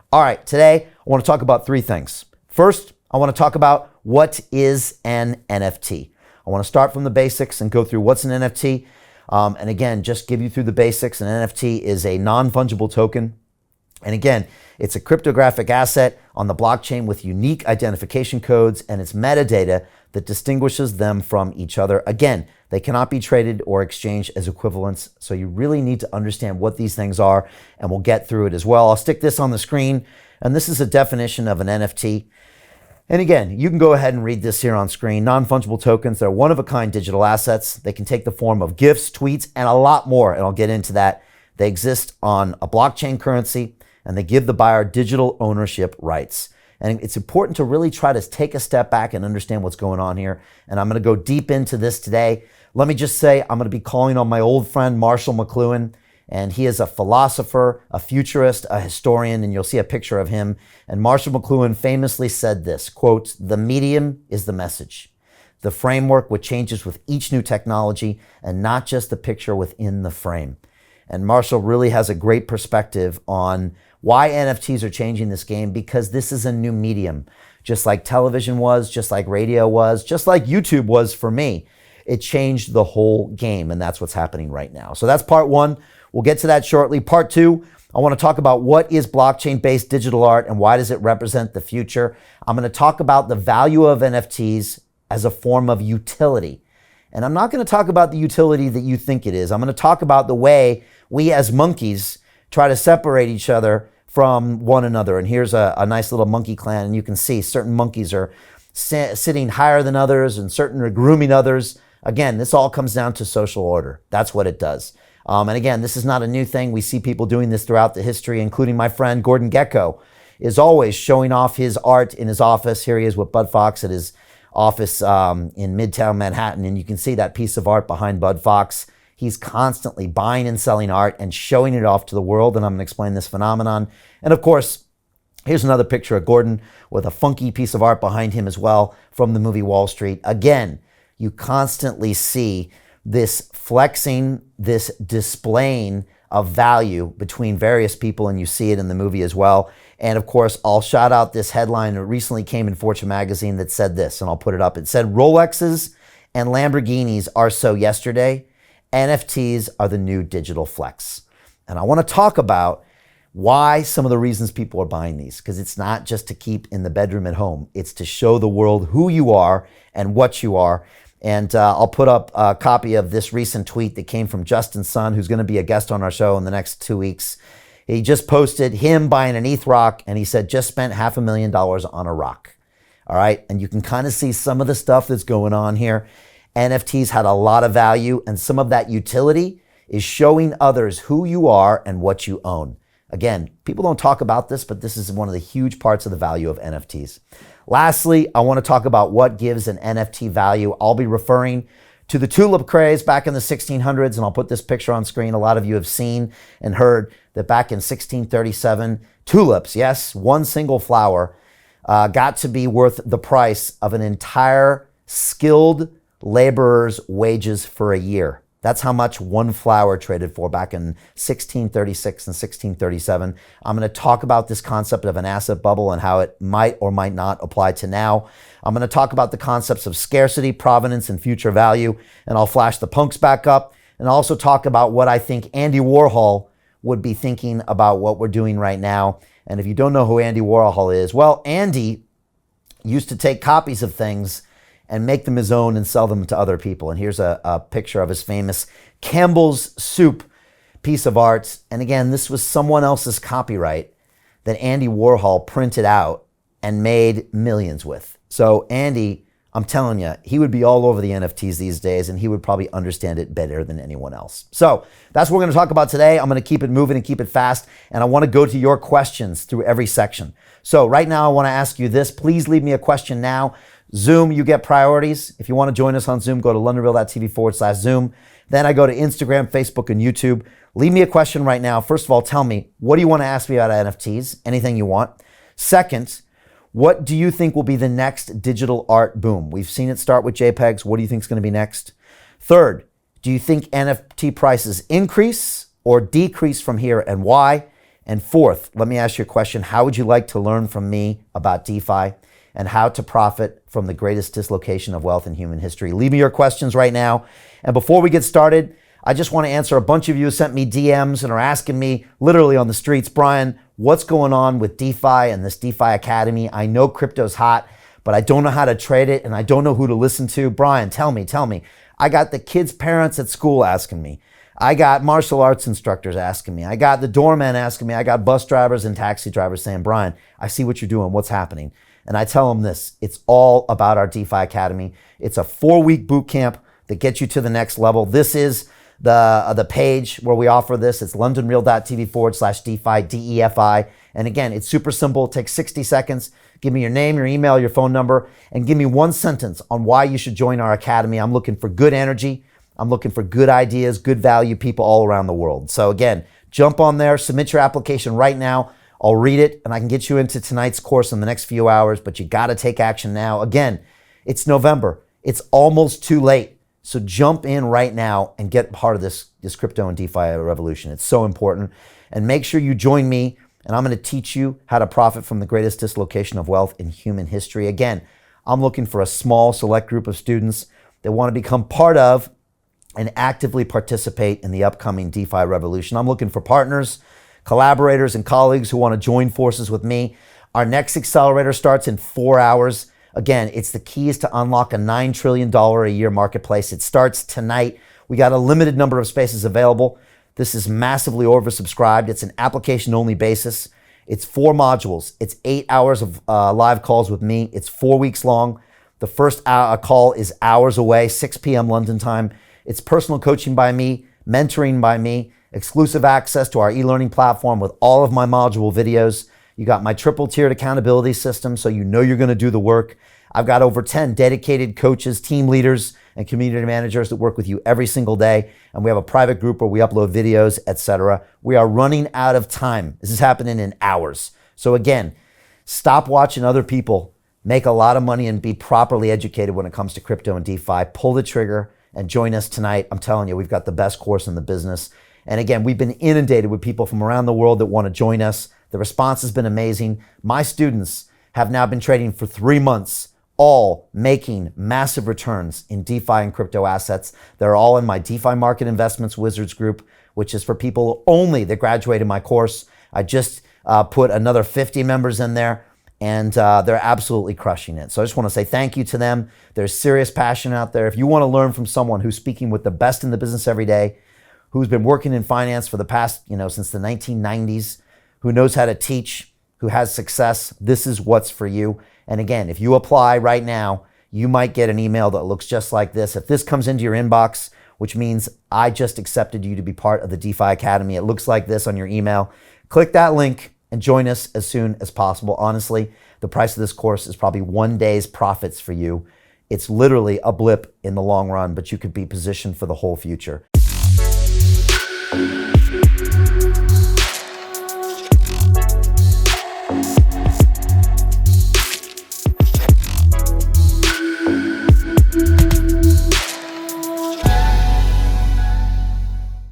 All right, today I want to talk about three things. First, I want to talk about what is an NFT. I want to start from the basics and go through what's an NFT. And again, just give you through the basics. An NFT is a non-fungible token. And again, it's a cryptographic asset on the blockchain with unique identification codes, and it's metadata that distinguishes them from each other. Again, they cannot be traded or exchanged as equivalents. So you really need to understand what these things are, and we'll get through it as well. I'll stick this on the screen, and this is a definition of an NFT. And again, you can go ahead and read this here on screen. Non-fungible tokens, they're one-of-a-kind digital assets. They can take the form of gifts, tweets, and a lot more, and I'll get into that. They exist on a blockchain currency, and they give the buyer digital ownership rights. And it's important to really try to take a step back and understand what's going on here. And I'm going to go deep into this today. Let me just say, I'm going to be calling on my old friend, Marshall McLuhan. And he is a philosopher, a futurist, a historian, and you'll see a picture of him. And Marshall McLuhan famously said this, quote, "The medium is the message, the framework which changes with each new technology, and not just the picture within the frame." And Marshall really has a great perspective on why NFTs are changing this game, because this is a new medium. Just like television was, just like radio was, just like YouTube was for me. It changed the whole game, and that's what's happening right now. So that's part one. We'll get to that shortly. Part two, I want to talk about what is blockchain-based digital art and why does it represent the future. I'm going to talk about the value of NFTs as a form of utility. And I'm not going to talk about the utility that you think it is. I'm going to talk about the way we as monkeys try to separate each other from one another. And here's a nice little monkey clan, and you can see certain monkeys are sitting higher than others and certain are grooming others. Again, this all comes down to social order. That's what it does. And again, this is not a new thing. We see people doing this throughout the history, including my friend Gordon Gekko is always showing off his art in his office. Here he is with Bud Fox at his office in Midtown Manhattan, and you can see that piece of art behind Bud Fox. He's constantly buying and selling art and showing it off to the world, and I'm going to explain this phenomenon. And of course, here's another picture of Gordon with a funky piece of art behind him as well from the movie Wall Street. Again, you constantly see this flexing, this displaying of value between various people, and you see it in the movie as well. And of course, I'll shout out this headline that recently came in Fortune magazine that said this, and I'll put it up. It said, "Rolexes and Lamborghinis are so yesterday. NFTs are the new digital flex." And I want to talk about why some of the reasons people are buying these, because it's not just to keep in the bedroom at home. It's to show the world who you are and what you are. And I'll put up a copy of this recent tweet that came from Justin Sun, who's going to be a guest on our show in the next 2 weeks. He just posted him buying an ETH rock, and he said, just spent $500,000 on a rock. All right. And you can kind of see some of the stuff that's going on here. NFTs had a lot of value, and some of that utility is showing others who you are and what you own. Again, people don't talk about this, but this is one of the huge parts of the value of NFTs. Lastly, I want to talk about what gives an NFT value. I'll be referring to the tulip craze back in the 1600s, and I'll put this picture on screen. A lot of you have seen and heard that back in 1637, tulips, yes, one single flower, got to be worth the price of an entire skilled laborer's wages for a year. That's how much one flower traded for back in 1636 and 1637. I'm going to talk about this concept of an asset bubble and how it might or might not apply to now. I'm going to talk about the concepts of scarcity, provenance, and future value, and I'll flash the punks back up, and also talk about what I think Andy Warhol would be thinking about what we're doing right now. And if you don't know who Andy Warhol is, well, Andy used to take copies of things and make them his own and sell them to other people. And here's a picture of his famous Campbell's Soup piece of art. And again, this was someone else's copyright that Andy Warhol printed out and made millions with. So Andy, I'm telling you, he would be all over the NFTs these days, and he would probably understand it better than anyone else. So that's what we're going to talk about today. I'm going to keep it moving and keep it fast, and I want to go to your questions through every section. So right now, I want to ask you this. Please leave me a question now. Zoom, you get priorities. If you want to join us on Zoom, go to londonreal.tv/Zoom. Then I go to Instagram, Facebook, and YouTube. Leave me a question right now. First of all, tell me, what do you want to ask me about NFTs? Anything you want. Second, what do you think will be the next digital art boom? We've seen it start with JPEGs. What do you think is going to be next? Third, do you think NFT prices increase or decrease from here, and why? And fourth, let me ask you a question. How would you like to learn from me about DeFi and how to profit from the greatest dislocation of wealth in human history? Leave me your questions right now. And before we get started, I just want to answer a bunch of you who sent me DMs and are asking me literally on the streets, Brian, what's going on with DeFi and this DeFi Academy? I know crypto's hot, but I don't know how to trade it and I don't know who to listen to. Brian, tell me. I got the kids' parents at school asking me. I got martial arts instructors asking me. I got the doorman asking me. I got bus drivers and taxi drivers saying, Brian, I see what you're doing. What's happening? And I tell them this, it's all about our DeFi Academy. It's a 4-week boot camp that gets you to the next level. This is the page where we offer this. It's londonreal.tv/DeFi, DEFI. And again, it's super simple. It takes 60 seconds. Give me your name, your email, your phone number, and give me one sentence on why you should join our academy. I'm looking for good energy. I'm looking for good ideas, good value people all around the world. So again, jump on there, submit your application right now. I'll read it and I can get you into tonight's course in the next few hours, but you got to take action now. Again, it's November. It's almost too late. So jump in right now and get part of this crypto and DeFi revolution. It's so important. And make sure you join me and I'm going to teach you how to profit from the greatest dislocation of wealth in human history. Again, I'm looking for a small select group of students that want to become part of and actively participate in the upcoming DeFi revolution. I'm looking for partners, collaborators, and colleagues who want to join forces with me. Our next accelerator starts in 4 hours. Again, it's the keys to unlock a $9 trillion a year marketplace. It starts tonight. We got a limited number of spaces available. This is massively oversubscribed. It's an application-only basis. It's 4 modules. It's 8 hours of live calls with me. It's 4 weeks long. The first call is hours away, 6 p.m. London time. It's personal coaching by me, mentoring by me, exclusive access to our e-learning platform with all of my module videos. You got my triple-tiered accountability system, so you know you're going to do the work. I've got over 10 dedicated coaches, team leaders, and community managers that work with you every single day. And we have a private group where we upload videos, etc. We are running out of time. This is happening in hours. So again, stop watching other people make a lot of money and be properly educated when it comes to crypto and DeFi. Pull the trigger and join us tonight. I'm telling you, we've got the best course in the business. And again, we've been inundated with people from around the world that want to join us. The response has been amazing. My students have now been trading for 3 months, all making massive returns in DeFi and crypto assets. They're all in my DeFi Market Investments Wizards group, which is for people only that graduated my course. I just put another 50 members in there, and they're absolutely crushing it. So I just want to say thank you to them. There's serious passion out there. If you want to learn from someone who's speaking with the best in the business every day, who's been working in finance for the past, since the 1990s, who knows how to teach, who has success, this is what's for you. And again, if you apply right now, you might get an email that looks just like this. If this comes into your inbox, which means I just accepted you to be part of the DeFi Academy, it looks like this on your email. Click that link and join us as soon as possible. Honestly, the price of this course is probably 1 day's profits for you. It's literally a blip in the long run, but you could be positioned for the whole future.